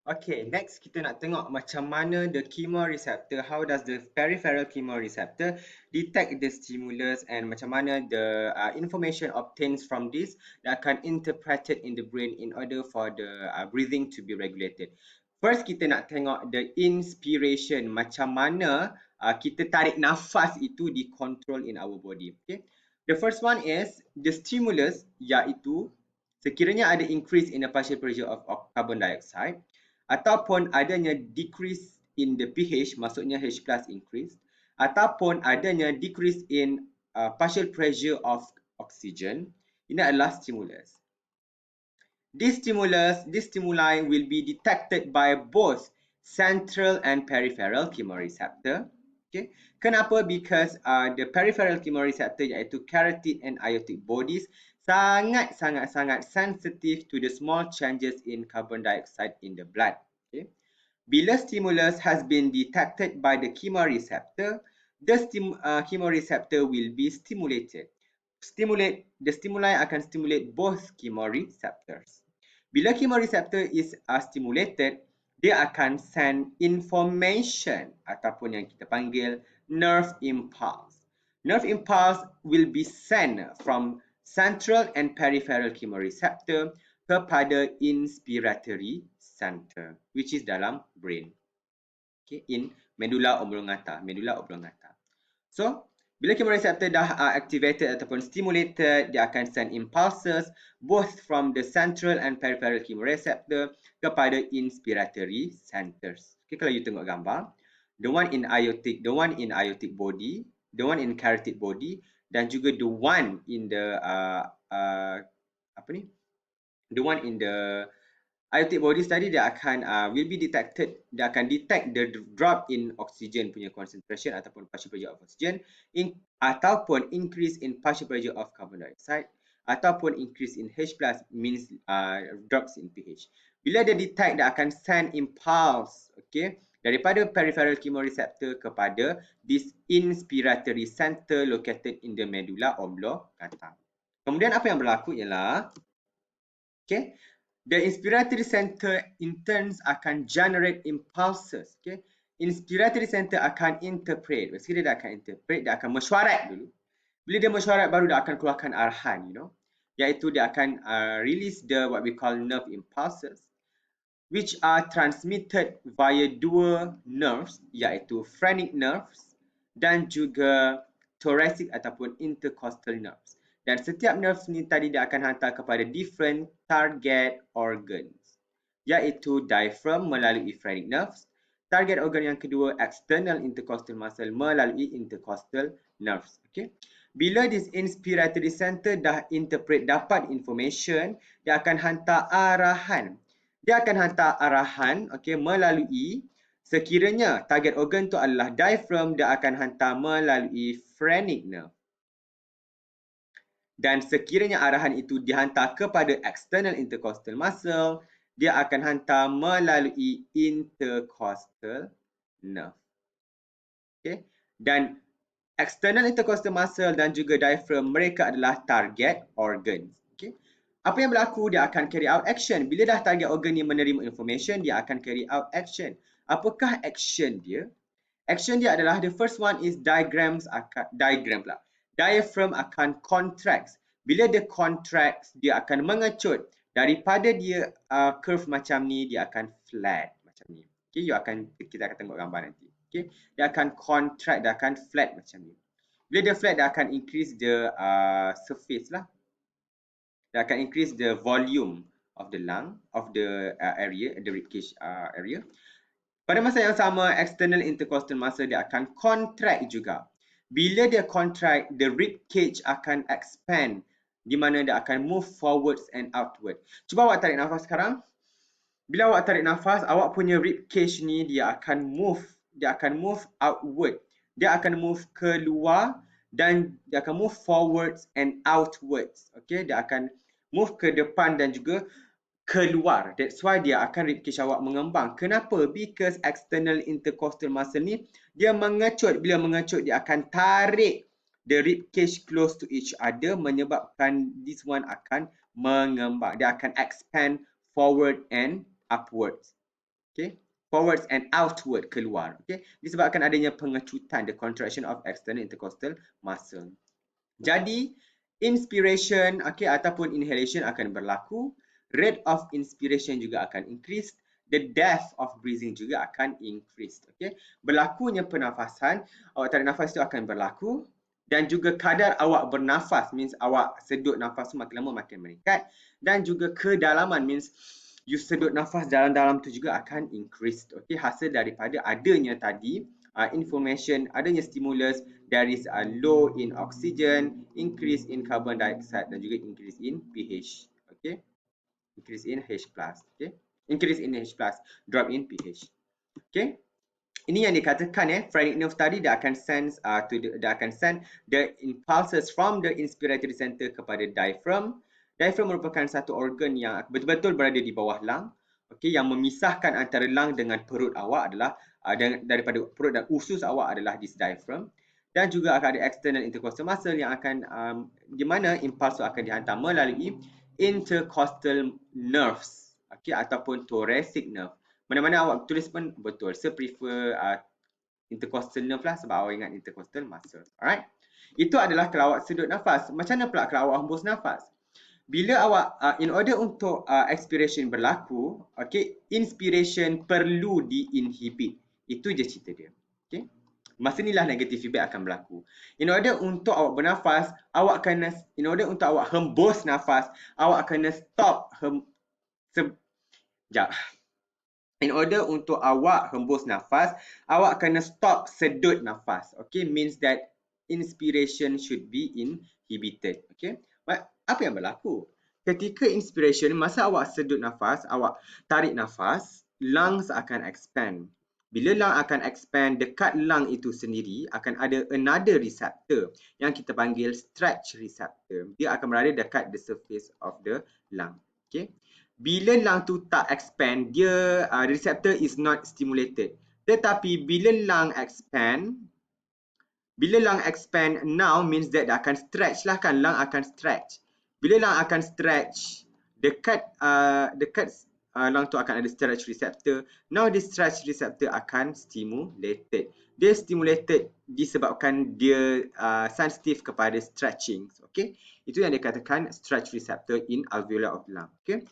Okay, next kita nak tengok macam mana the chemoreceptor, how does the peripheral chemoreceptor detect the stimulus and macam mana the information obtained from this that akan interpreted in the brain in order for the breathing to be regulated. First, kita nak tengok the inspiration, macam mana kita tarik nafas itu dikontrol in our body. Okay, the first one is the stimulus, iaitu sekiranya ada increase in the partial pressure of carbon dioxide ataupun adanya decrease in the pH, maksudnya H plus increase, ataupun adanya decrease in partial pressure of oxygen, ini adalah stimulus. This stimuli will be detected by both central and peripheral chemoreceptor. Okay. Kenapa? Because the peripheral chemoreceptor iaitu carotid and aortic bodies sangat sensitive to the small changes in carbon dioxide in the blood. Okay. Bila stimulus has been detected by the chemoreceptor, the chemoreceptor will be stimulated. The stimuli akan stimulate both chemoreceptors. Bila chemoreceptor is stimulated, dia akan send information ataupun yang kita panggil nerve impulse. Nerve impulse will be sent from central and peripheral chemoreceptor kepada inspiratory center, which is dalam brain. Okay, in medulla oblongata. So, bila chemoreceptor dah activated ataupun stimulated, dia akan send impulses both from the central and peripheral chemoreceptor kepada inspiratory centers. Okay, kalau you tengok gambar, the one in aortic body, the one in carotid body, dan juga the one in the the one in the aortic bodies tadi dia akan will be detected, dia akan detect the drop in oxygen punya concentration ataupun partial pressure of oxygen ataupun increase in partial pressure of carbon dioxide ataupun increase in H plus means drops in pH. Bila dia detect, dia akan send impulse, okay, daripada peripheral chemoreceptor kepada this inspiratory center located in the medulla oblongata. Kemudian apa yang berlaku ialah, okay, the inspiratory center in turn akan generate impulses. Okay, inspiratory center akan interpret. Basically dia akan interpret, dia akan mesyuarat dulu. Bila dia mesyuarat, baru dia akan keluarkan arahan, iaitu dia akan release the what we call nerve impulses, which are transmitted via dua nerves, iaitu phrenic nerves dan juga thoracic ataupun intercostal nerves. Dan setiap nerves ni tadi dia akan hantar kepada different target organs, iaitu diaphragm melalui phrenic nerves, target organ yang kedua external intercostal muscle melalui intercostal nerves. Okay. Bila this inspiratory center dah interpret, dapat information, dia akan hantar arahan. Dia akan hantar arahan, okay, melalui, sekiranya target organ tu adalah diaphragm, dia akan hantar melalui phrenic nerve. Dan sekiranya arahan itu dihantar kepada external intercostal muscle, dia akan hantar melalui intercostal nerve. Okay. Dan external intercostal muscle dan juga diaphragm, mereka adalah target organs. Okay. Apa yang berlaku? Dia akan carry out action. Bila dah target organ ni menerima information, dia akan carry out action. Apakah action dia? Action dia adalah, the first one is diaphragm akan contract. Bila dia contract, dia akan mengecut. Daripada dia curve macam ni, dia akan flat macam ni. Okay, kita akan tengok gambar nanti. Okay, dia akan contract, dia akan flat macam ni. Bila dia flat, dia akan increase the surface lah. Dia akan increase the volume of the lung, of the area, the ribcage area. Pada masa yang sama, external intercostal muscle dia akan contract juga. Bila dia contract, the rib cage akan expand, di mana dia akan move forwards and outward. Cuba awak tarik nafas sekarang. Bila awak tarik nafas, awak punya rib cage ni dia akan move outward. Dia akan move keluar dan dia akan move forwards and outwards. Okay, dia akan move ke depan dan juga keluar. That's why dia akan ribcage awak mengembang. Kenapa? Because external intercostal muscle ni dia mengecut. Bila mengecut, dia akan tarik the ribcage close to each other, menyebabkan this one akan mengembang. Dia akan expand forward and upwards. Okay, forwards and outward, keluar. Okay, disebabkan adanya pengecutan, the contraction of external intercostal muscle. Jadi inspiration, okay, ataupun inhalation akan berlaku, rate of inspiration juga akan increase, the depth of breathing juga akan increase. Okay, berlakunya pernafasan, awak tarik nafas itu akan berlaku, dan juga kadar awak bernafas, means awak sedut nafas makin lama makin meningkat, dan juga kedalaman, means you sedut nafas dalam-dalam tu juga akan increase. Okay, hasil daripada adanya tadi information, adanya stimulus, there is a low in oxygen, increase in carbon dioxide, dan juga increase in pH. Okay, increase in H+. Okay, increase in H+, drop in pH. Okay, ini yang dikatakan phrenic nerve tadi dia akan send the impulses from the inspiratory center kepada diaphragm. Diaphragm merupakan satu organ yang betul-betul berada di bawah lung. Okey, yang memisahkan antara lung dengan perut awak adalah daripada perut dan usus awak adalah this diaphragm. Dan juga akan ada external intercostal muscle yang akan di mana impuls akan dihantar melalui intercostal nerves, okey, ataupun thoracic nerve. Mana-mana awak tulis pun betul. Saya prefer intercostal nerve lah sebab awak ingat intercostal muscle. Alright. Itu adalah kalau awak sedut nafas. Macam mana pula kalau awak hembus nafas? Bila awak in order untuk expiration berlaku, okay, inspiration perlu diinhibit. Itu je cerita dia. Okay. Masa inilah negative feedback akan berlaku. In order untuk awak bernafas, in order untuk awak hembus nafas, awak kena stop sekejap. In order untuk awak hembus nafas, awak kena stop sedut nafas. Okay, means that inspiration should be inhibited. Okay, apa yang berlaku? Ketika inspiration, masa awak sedut nafas, awak tarik nafas, lungs akan expand. Bila lung akan expand, dekat lung itu sendiri akan ada another receptor yang kita panggil stretch receptor. Dia akan berada dekat the surface of the lung. Okay. Bila lung tu tak expand, dia receptor is not stimulated. Tetapi bila lung expand now means that dia akan stretch lah kan, lung akan stretch. Bila lung akan stretch, dekat lung tu akan ada stretch receptor. Now the stretch receptor akan stimulated. Dia stimulated disebabkan dia sensitive kepada stretching. Okay, itu yang dikatakan stretch receptor in alveoli of lung. Okay.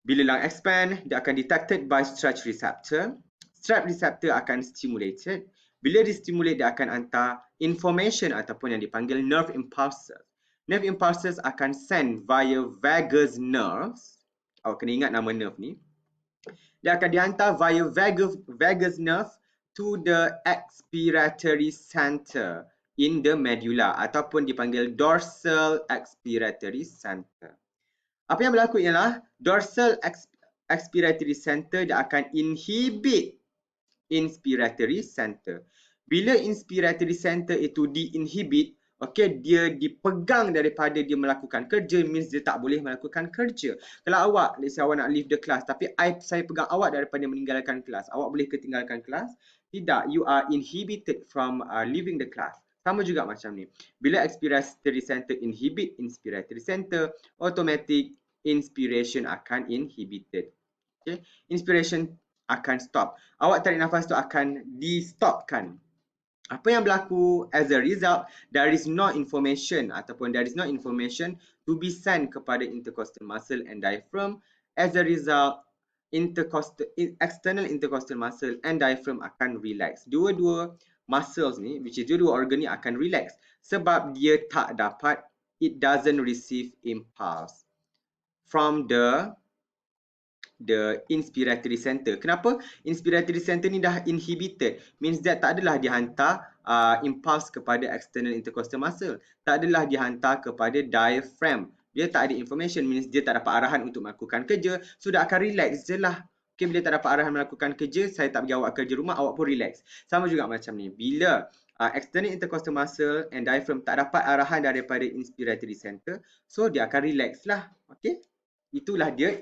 Bila lung expand, dia akan detected by stretch receptor. Stretch receptor akan stimulated. Bila distimulate, dia akan hantar information ataupun yang dipanggil nerve impulses. Nerve impulses akan send via vagus nerves. Awak kena ingat nama nerve ni. Dia akan dihantar via vagus nerve to the expiratory center in the medulla ataupun dipanggil dorsal expiratory center. Apa yang berlaku ialah dorsal expiratory center dia akan inhibit inspiratory center. Bila inspiratory center itu diinhibit, okay, dia dipegang daripada dia melakukan kerja, means dia tak boleh melakukan kerja. Kalau awak, let's say awak nak leave the class, tapi saya pegang awak daripada meninggalkan kelas, awak boleh ketinggalkan kelas? Tidak, you are inhibited from leaving the class. Sama juga macam ni. Bila expiratory center inhibit inspiratory center, automatic inspiration akan inhibited. Okay, inspiration akan stop. Awak tarik nafas tu akan di-stopkan. Apa yang berlaku as a result, there is no information to be sent kepada intercostal muscle and diaphragm. As a result, external intercostal muscle and diaphragm akan relax. Dua-dua muscles ni, which is dua-dua organ ni akan relax sebab dia tak dapat, it doesn't receive impulse from the inspiratory center. Kenapa? Inspiratory center ni dah inhibited. Means that tak adalah dihantar impulse kepada external intercostal muscle. Tak adalah dihantar kepada diaphragm. Dia tak ada information, means dia tak dapat arahan untuk melakukan kerja. So dia akan relax je lah. Okay, bila tak dapat arahan melakukan kerja, saya tak bagi awak kerja rumah, awak pun relax. Sama juga macam ni. Bila external intercostal muscle and diaphragm tak dapat arahan daripada inspiratory center, so dia akan relax lah. Okay. Itulah dia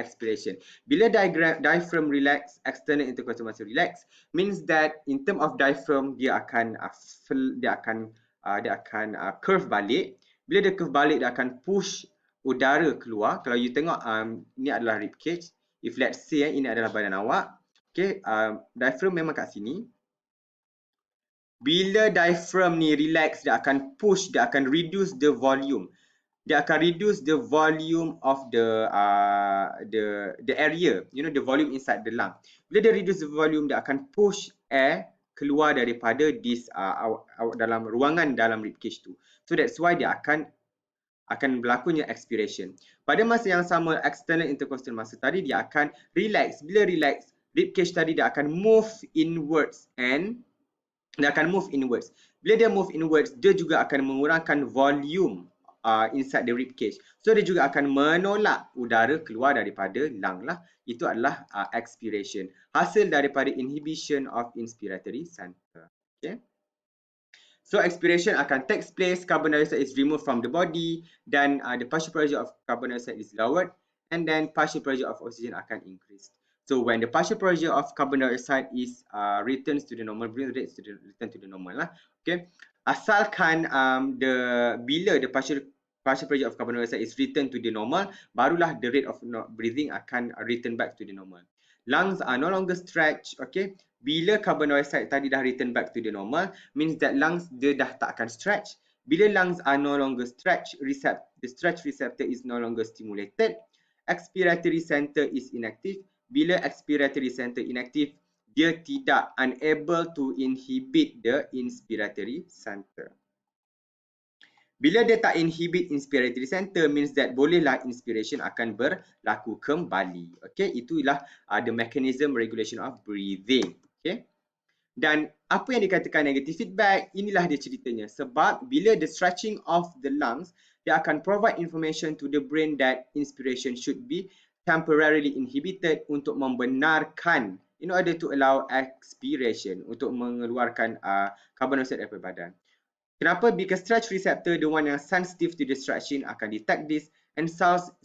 expiration. Bila diaphragm relax, external intercostal muscle relax, means that in term of diaphragm dia akan curve balik. Bila dia curve balik, dia akan push udara keluar. Kalau you tengok ni adalah rib cage, If let's say ini adalah badan awak, okay, diaphragm memang kat sini. Bila diaphragm ni relax, dia akan push, dia akan reduce the volume. Dia akan reduce the volume of the area, you know, the volume inside the lung. Bila dia reduce the volume, dia akan push air keluar daripada this dalam ruangan dalam ribcage tu. So that's why dia akan berlakunya expiration. Pada masa yang sama, external intercostal muscle tadi dia akan relax. Bila relax, ribcage tadi dia akan move inwards and dia akan move inwards. Bila dia move inwards, dia juga akan mengurangkan volume inside the rib cage. So dia juga akan menolak udara keluar daripada lung lah. Itu adalah expiration. Hasil daripada inhibition of inspiratory center. Okay. So expiration akan takes place, carbon dioxide is removed from the body, dan the partial pressure of carbon dioxide is lowered, and then partial pressure of oxygen akan increase. So when the partial pressure of carbon dioxide is returns to the normal, breathing rate return to the normal lah. Okay. Asalkan bila the partial pressure of carbon dioxide is returned to the normal, barulah the rate of breathing akan return back to the normal. Lungs are no longer stretched, okay. Bila carbon dioxide tadi dah return back to the normal, means that lungs dia dah tak akan stretch. Bila lungs are no longer stretched, the stretch receptor is no longer stimulated. Expiratory center is inactive. Bila expiratory center inactive, dia tidak unable to inhibit the inspiratory center. Bila dia tak inhibit inspiratory center, means that bolehlah inspiration akan berlaku kembali. Okay, itulah the mechanism regulation of breathing. Okay. Dan apa yang dikatakan negative feedback, inilah dia ceritanya. Sebab bila the stretching of the lungs, dia akan provide information to the brain that inspiration should be temporarily inhibited untuk membenarkan, in order to allow expiration, untuk mengeluarkan carbon dioxide daripada badan. Kenapa? Because stretch receptor, the one yang sensitive to the stretching, akan detect this and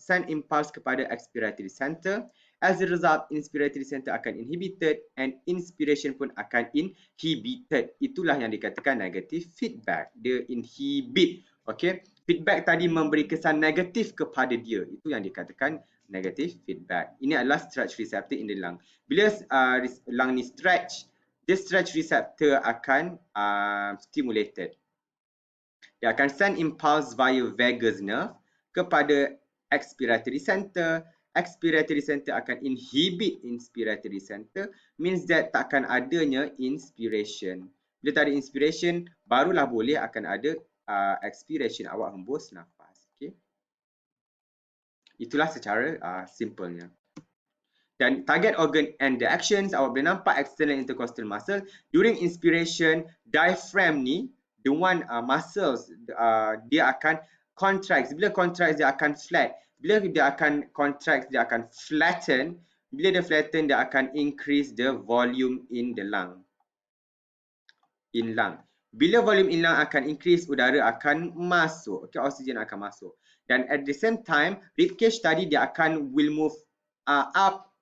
send impulse kepada expiratory center. As a result, inspiratory center akan inhibited and inspiration pun akan inhibited. Itulah yang dikatakan negative feedback. Dia inhibit. Okay. Feedback tadi memberi kesan negatif kepada dia. Itu yang dikatakan negative feedback. Ini adalah stretch receptor in the lung. Bila lung ni stretch, the stretch receptor akan stimulated. Dia akan send impulse via vagus nerve kepada expiratory center. Expiratory center akan inhibit inspiratory center, means that takkan adanya inspiration. Bila tak ada inspiration, barulah boleh akan ada expiration, awak hembus nafas. Okay. Itulah secara simpelnya. Dan target organ and the actions, awak boleh nampak external intercostal muscle. During inspiration, diaphragm ni, the one muscles, dia akan contract. Bila contract, dia akan flat. Bila dia akan contract, dia akan flatten. Bila dia flatten, dia akan increase the volume in the lung. In lung. Bila volume in lung akan increase, udara akan masuk. Okay, oksigen akan masuk. Dan at the same time, ribcage tadi dia akan will move up,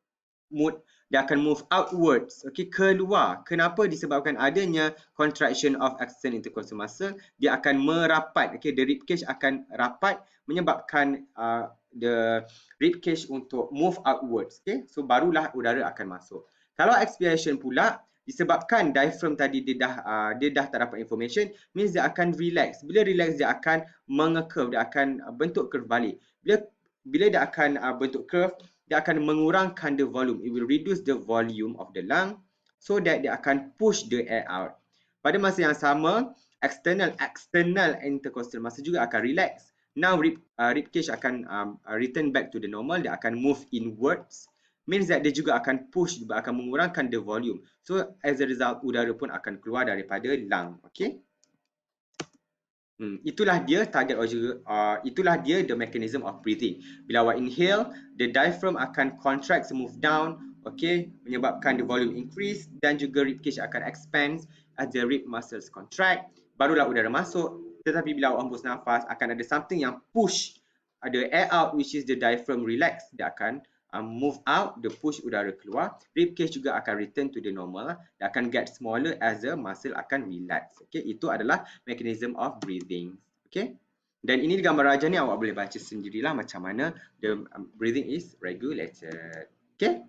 dia akan move outwards, okay, keluar. Kenapa? Disebabkan adanya contraction of external intercostal muscle, dia akan merapat, okay, the ribcage akan rapat, menyebabkan the ribcage untuk move outwards, okay. So barulah udara akan masuk. Kalau expiration pula, disebabkan diaphragm tadi dia dah tak dapat information, means dia akan relax. Bila relax, dia akan mengecurve, dia akan bentuk curve balik. Bila dia akan bentuk curve, dia akan mengurangkan the volume. It will reduce the volume of the lung so that dia akan push the air out. Pada masa yang sama, external intercostal muscle juga akan relax. Now ribcage akan return back to the normal. Dia akan move inwards. Means that dia juga akan push, akan mengurangkan the volume. So as a result, udara pun akan keluar daripada lung. Okay. Itulah dia target organ, itulah dia the mechanism of breathing. Bila awak inhale, the diaphragm akan contract, move down, okay, menyebabkan the volume increase, dan juga ribcage akan expand as the rib muscles contract, barulah udara masuk. Tetapi bila awak hembus nafas, akan ada something yang push the air out, which is the diaphragm relax. Dia akan move out, the push udara keluar. Ribcage juga akan return to the normal. Dia akan get smaller as the muscle akan relax. Okay, itu adalah mechanism of breathing. Okay, dan ini gambar rajah ni awak boleh baca sendirilah macam mana the breathing is regulated. Okay.